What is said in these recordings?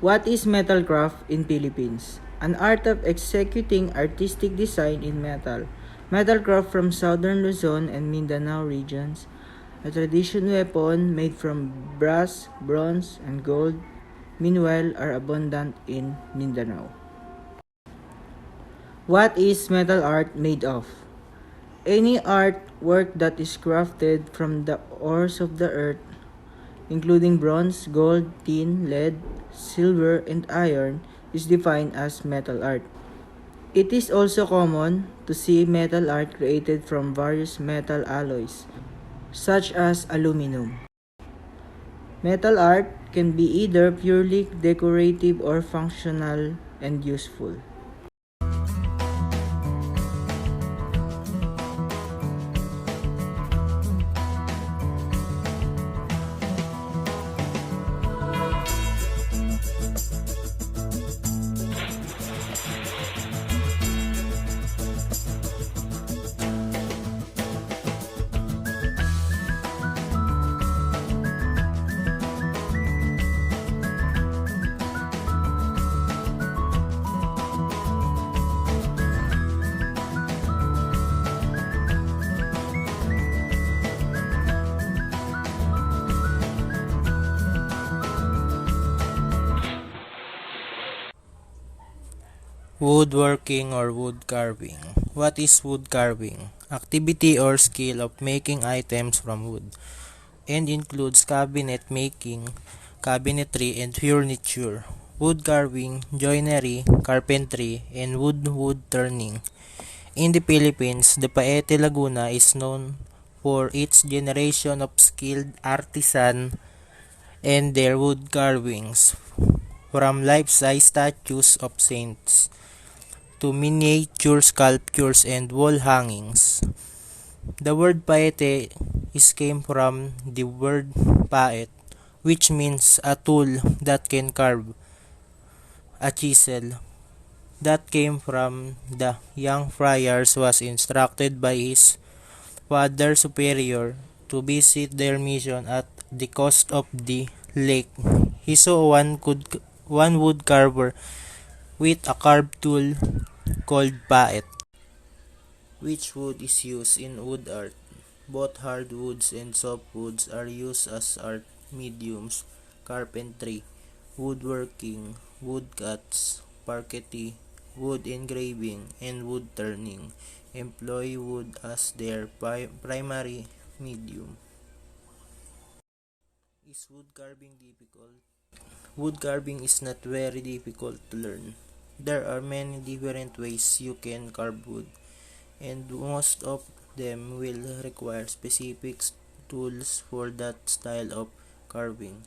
What is metalcraft in Philippines? An art of executing artistic design in metal. Metalcraft from southern Luzon and Mindanao regions. A traditional weapon made from brass, bronze, and gold, meanwhile are abundant in Mindanao. What is metal art made of? Any artwork that is crafted from the ores of the earth, including bronze, gold, tin, lead, silver, and iron, is defined as metal art. It is also common to see metal art created from various metal alloys, such as aluminum. Metal art can be either purely decorative or functional and useful. Woodworking or wood carving. What is wood carving? Activity or skill of making items from wood, and includes cabinet making, cabinetry, and furniture. Wood carving, joinery, carpentry, and wood turning. In the Philippines, the Paete Laguna is known for its generation of skilled artisan and their wood carvings, from life-size statues of saints to miniature sculptures and wall hangings. The word paete is came from the word paet, which means a tool that can carve, a chisel. That came from the young friars was instructed by his father superior to visit their mission at the coast of the lake. He saw one wood carver with a carved tool called paet, which wood is used in wood art. Both hardwoods and softwoods are used as art mediums. Carpentry, woodworking, woodcuts, parquetry, wood engraving, and wood turning employ wood as their primary medium. Is wood carving difficult? Wood carving is not very difficult to learn. There are many different ways you can carve wood, and most of them will require specific tools for that style of carving.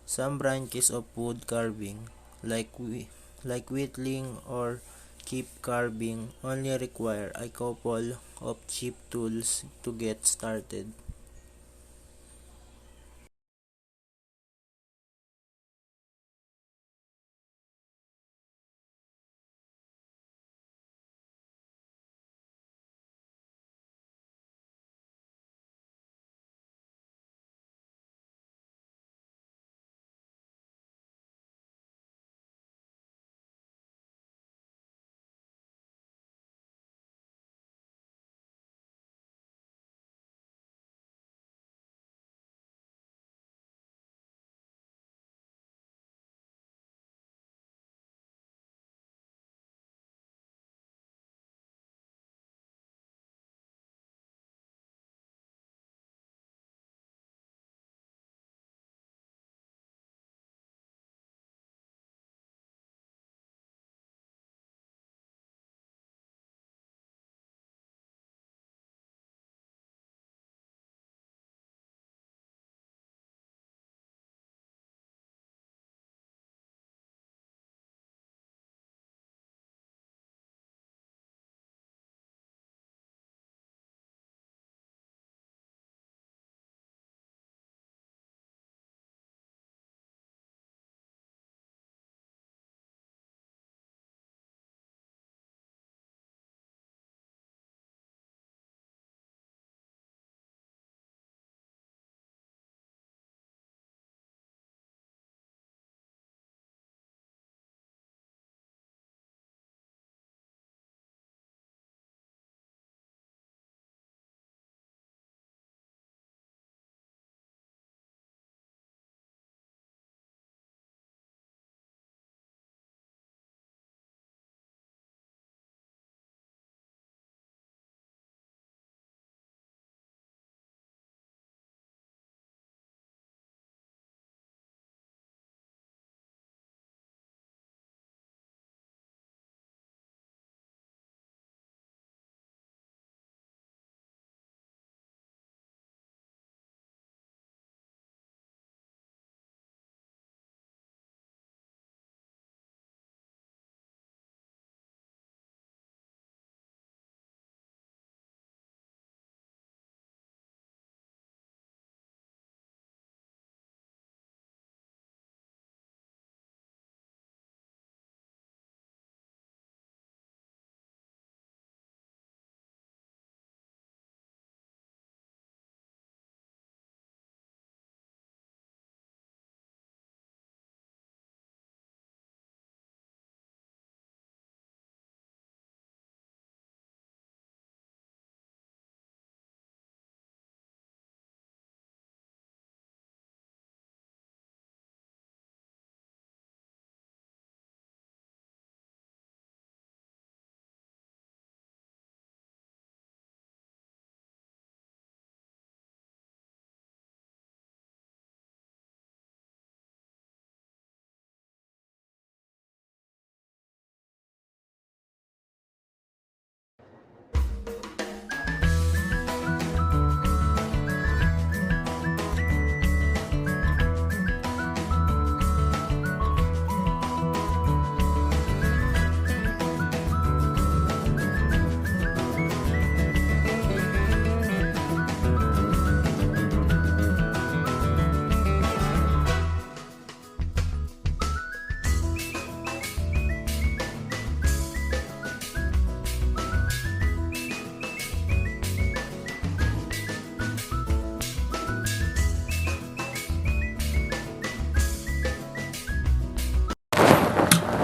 Some branches of wood carving, like whittling or chip carving, only require a couple of cheap tools to get started.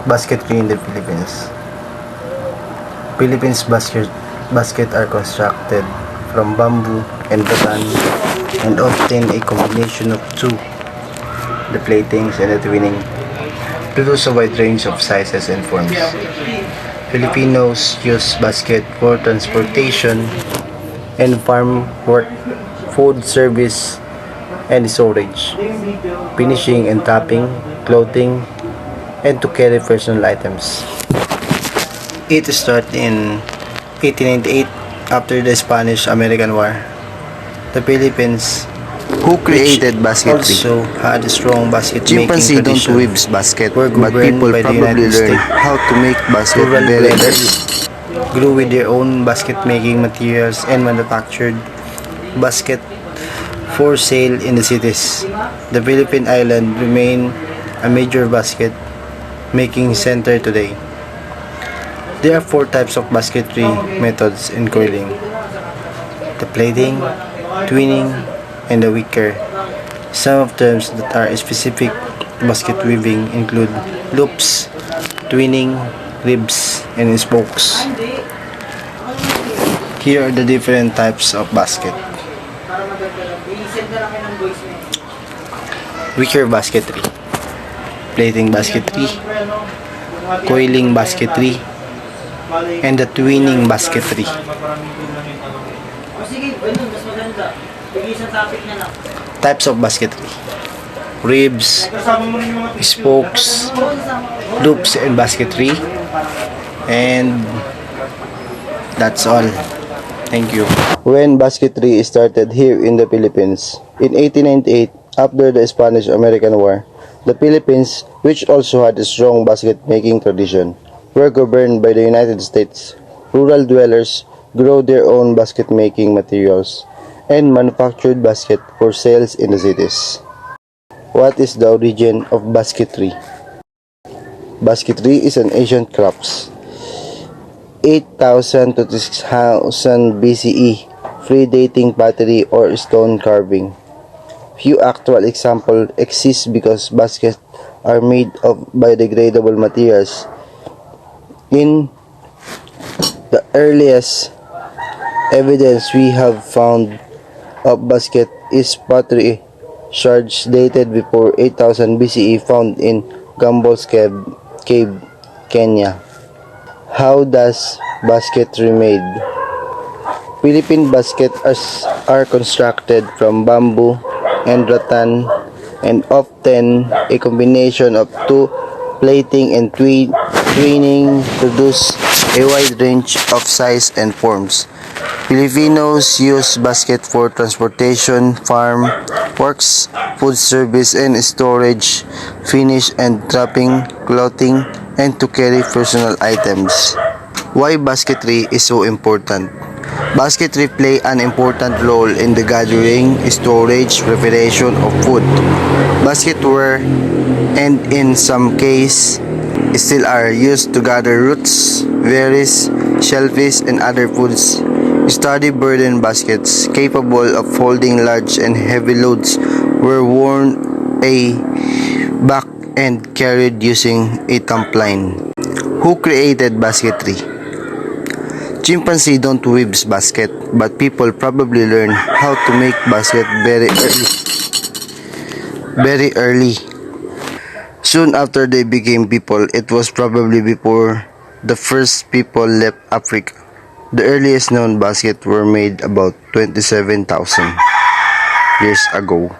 Basketry in the Philippines. Philippines basket are constructed from bamboo and rattan and often a combination of two, the platings and the twinning, produce a wide range of sizes and forms. Filipinos use basket for transportation and farm work, food service, and storage, finishing and tapping, clothing, and to carry personal items. It started in 1898 after the Spanish-American War. The Philippines, Who created basketry? also had a strong basket-making Chimpanzee don't tradition, weave basket, were but governed people by the probably United learn States. how to make basket Rural very dwellers early. grew with their own basket-making materials and manufactured basket for sale in the cities. The Philippine Island remain a major basket-making center today. There are four types of basketry methods in coiling: the plaiting, twinning, and the wicker. Some of terms that are specific to basket weaving include loops, twinning, ribs, and spokes. Here are the different types of basket. Wicker basketry, plaiting basketry, coiling basketry, and the twinning basketry. Types of basketry: ribs, spokes, loops, and basketry. And that's all. Thank you. When basketry started here in the Philippines, in 1898, after the Spanish-American War, the Philippines, which also had a strong basket-making tradition, were governed by the United States. Rural dwellers grow their own basket-making materials and manufactured basket for sales in the cities. What is the origin of basketry? Basketry is an ancient craft. 8,000 to 6,000 BCE, predating pottery or stone carving. Few actual examples exist because baskets are made of biodegradable materials. In the earliest evidence we have found of basket is pottery shards dated before 8,000 BCE found in Gumbel's cave, Kenya. How does basketry made? Philippine baskets are constructed from bamboo and rattan and often a combination of two, plating and twinning, produce a wide range of size and forms. Filipinos use basket for transportation, farm works, food service and storage, finish and trapping, clothing, and to carry personal items. Why basketry is so important? Basketry play an important role in the gathering, storage, preparation of food. Basket were, and in some cases still are, used to gather roots, berries, shellfish, and other foods. Study burden baskets capable of holding large and heavy loads were worn a back and carried using a trampoline. Who created basketry? Chimpanzee don't weave basket, but people probably learn how to make basket very early. Very early. Soon after they became people, it was probably before the first people left Africa. The earliest known baskets were made about 27,000 years ago.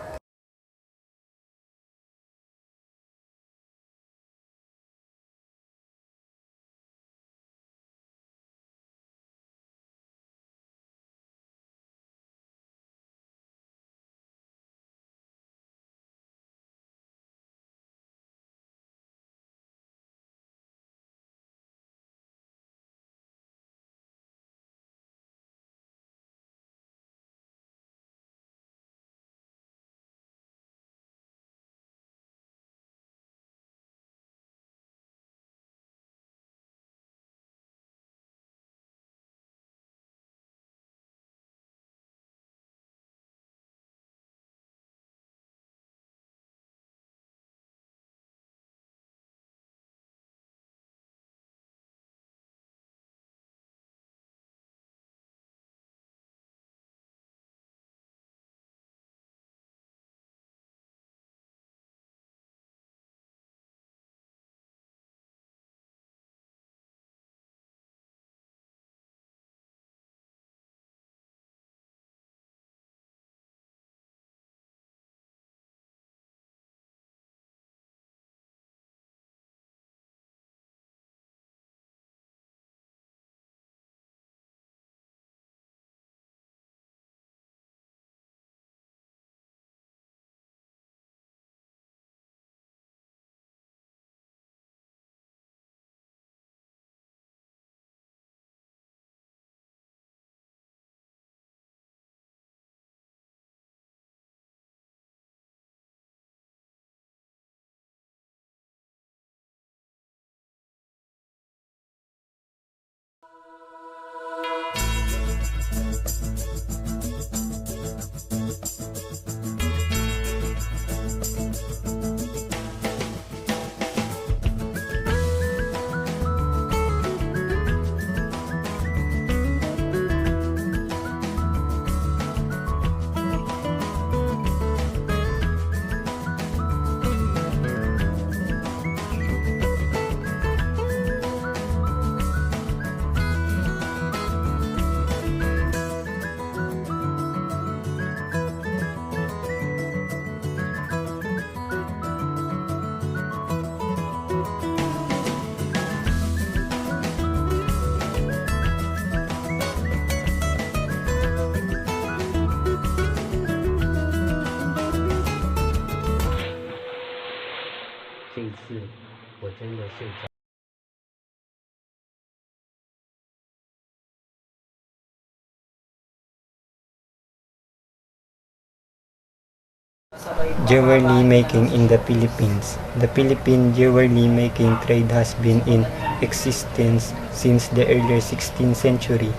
Jewelry making in the Philippines. The Philippine jewelry making trade has been in existence since the early 16th century.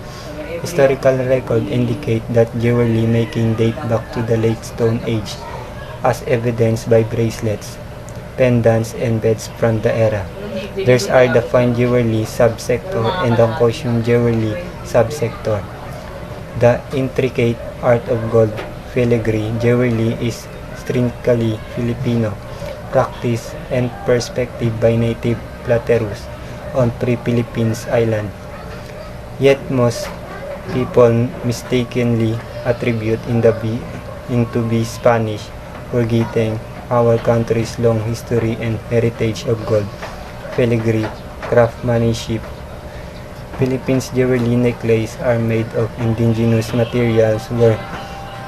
Historical records indicate that jewelry making date back to the late Stone Age, as evidenced by bracelets, pendants, and beds from the era. There are the fine jewelry subsector and the costume jewelry subsector. The intricate art of gold filigree jewelry is strictly Filipino practice and perspective by native plateros on pre-Philippines island. Yet most people mistakenly attribute into be Spanish, forgetting our country's long history and heritage of gold filigree craftsmanship. Philippines jewelry necklaces are made of indigenous materials where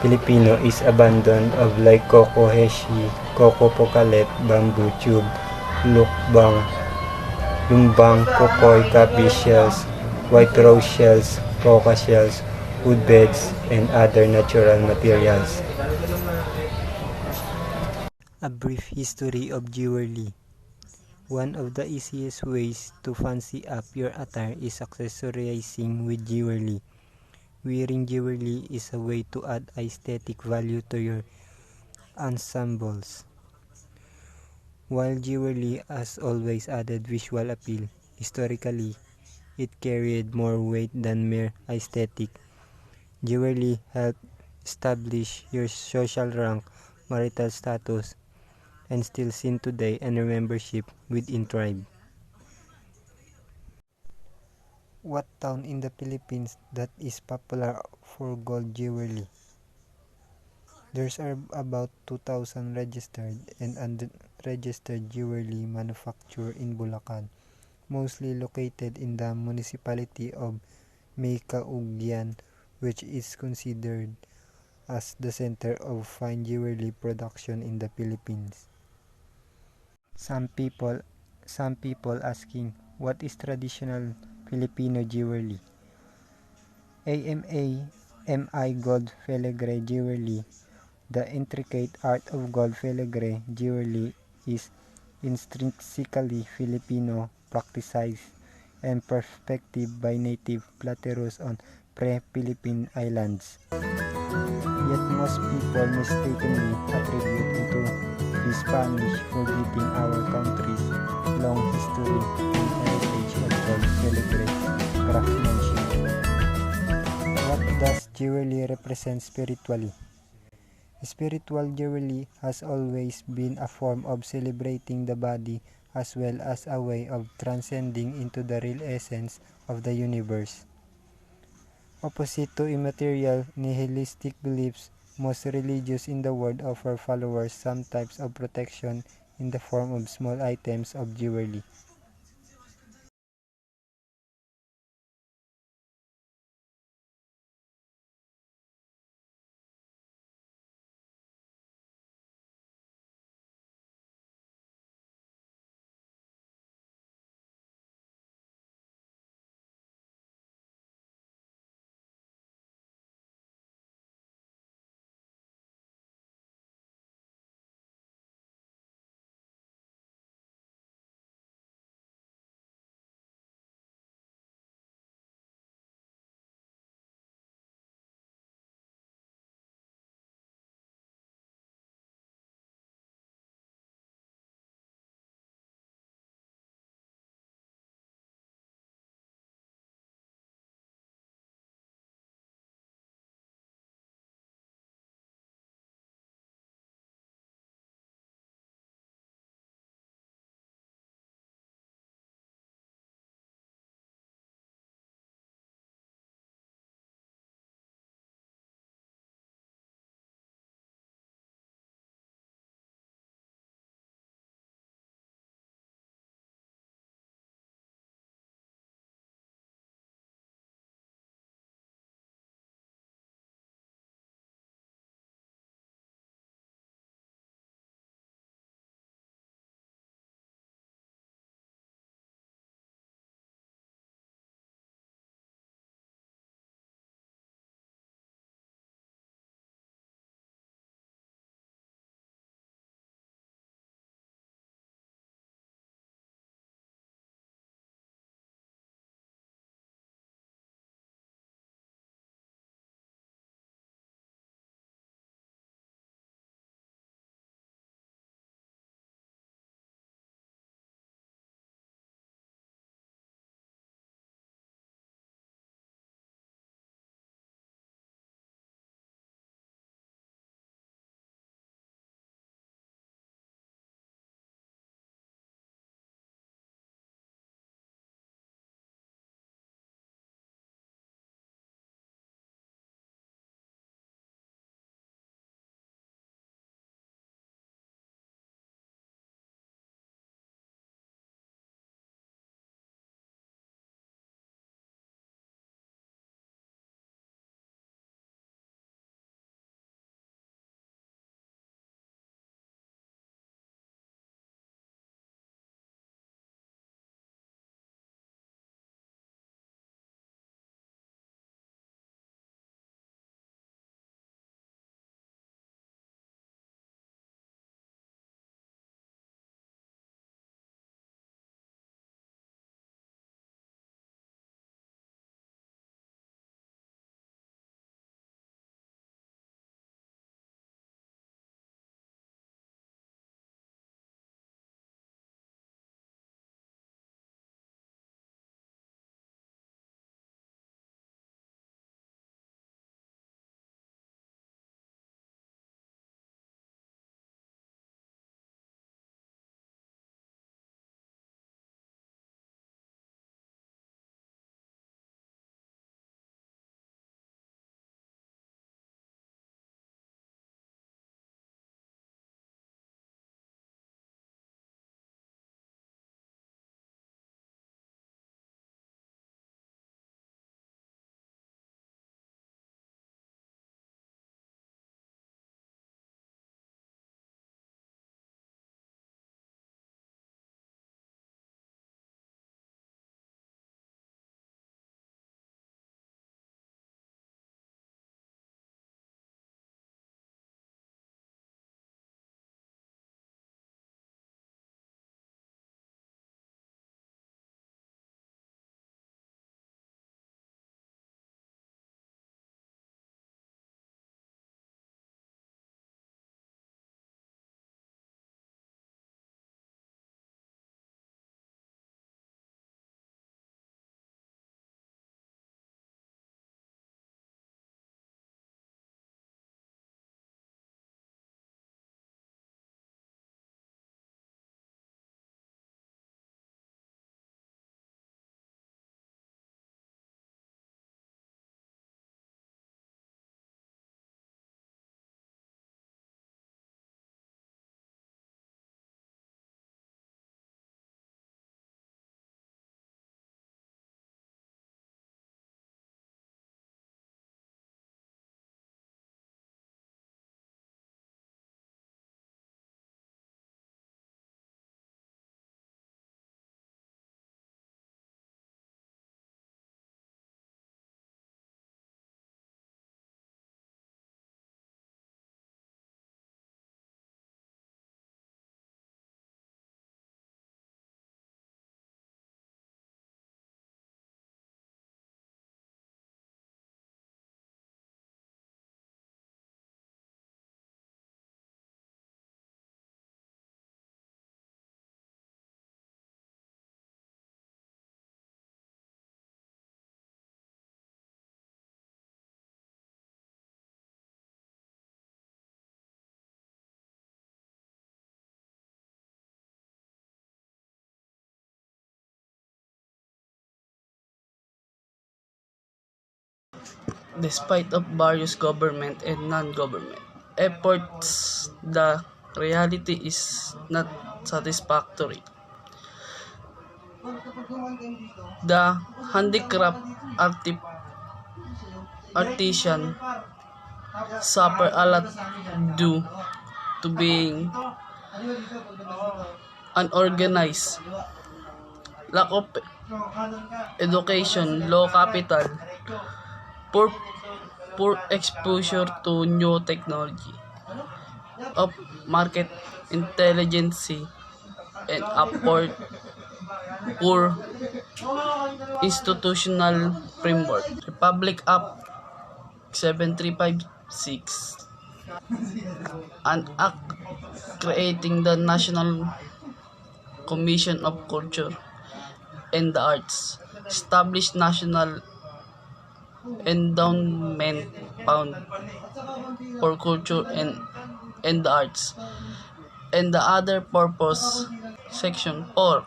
Filipino is abundant of like coco heshi, coco pokalet, bamboo tube, lukbang, lumbang, kokoy, cabbage shells, white rose shells, coca shells, wood beds, and other natural materials. A brief history of jewelry. One of the easiest ways to fancy up your attire is accessorizing with jewelry. Wearing jewelry is a way to add aesthetic value to your ensembles. While jewelry has always added visual appeal, historically, it carried more weight than mere aesthetic. Jewelry helped establish your social rank, marital status, and still seen today and membership within tribe. What town in the Philippines that is popular for gold jewelry? There are about 2,000 registered and unregistered jewelry manufacturers in Bulacan, mostly located in the municipality of Maykaugyan, which is considered as the center of fine jewelry production in the Philippines. Some people asking, what is traditional Filipino jewelry? AMI gold filigree jewelry. The intricate art of gold filigree jewelry is intrinsically Filipino, practiced and perfected by native plateros on pre-Philippine islands. Yet most people mistakenly attribute it to the Spanish, forgetting our country's long history and heritage of gold filigree craftsmanship. What does jewelry represent spiritually? Spiritual jewelry has always been a form of celebrating the body as well as a way of transcending into the real essence of the universe. Opposite to immaterial nihilistic beliefs, most religions in the world offer followers some types of protection in the form of small items of jewelry. Despite of various government and non-government efforts, the reality is not satisfactory. The handicraft artisan suffer a lot due to being unorganized, lack of education, low capital, poor, poor exposure to new technology, of market intelligence, and a poor institutional framework. Republic Act 7356, an act creating the National Commission of Culture and the Arts, established National Endowment Fund for Culture and the Arts, and the other purpose. Section 4.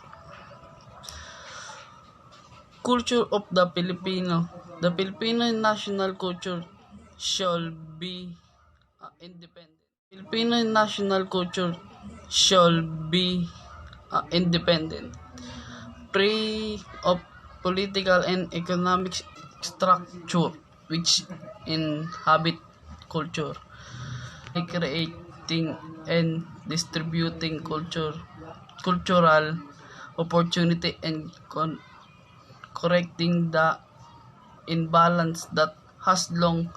Culture of the Filipino. The Filipino national culture shall be independent. Filipino national culture shall be independent, free of political and economic structure which inhabit culture, creating and distributing cultural opportunity and correcting the imbalance that has long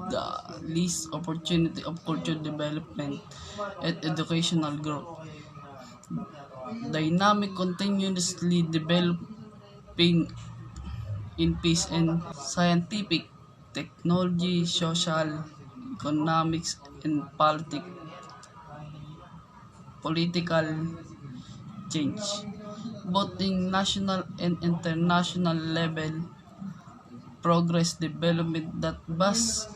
the least opportunity of cultural development and educational growth. Dynamic continuously developing in peace and scientific, technology, social, economics, and political change, both in national and international level, progress development that vast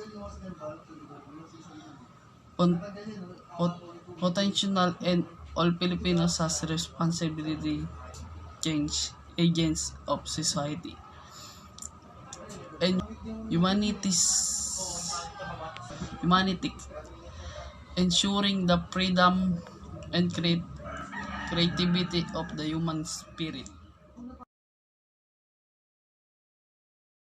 potential and all Filipinos has responsibility change agents of society and humanity, ensuring the freedom and creativity of the human spirit.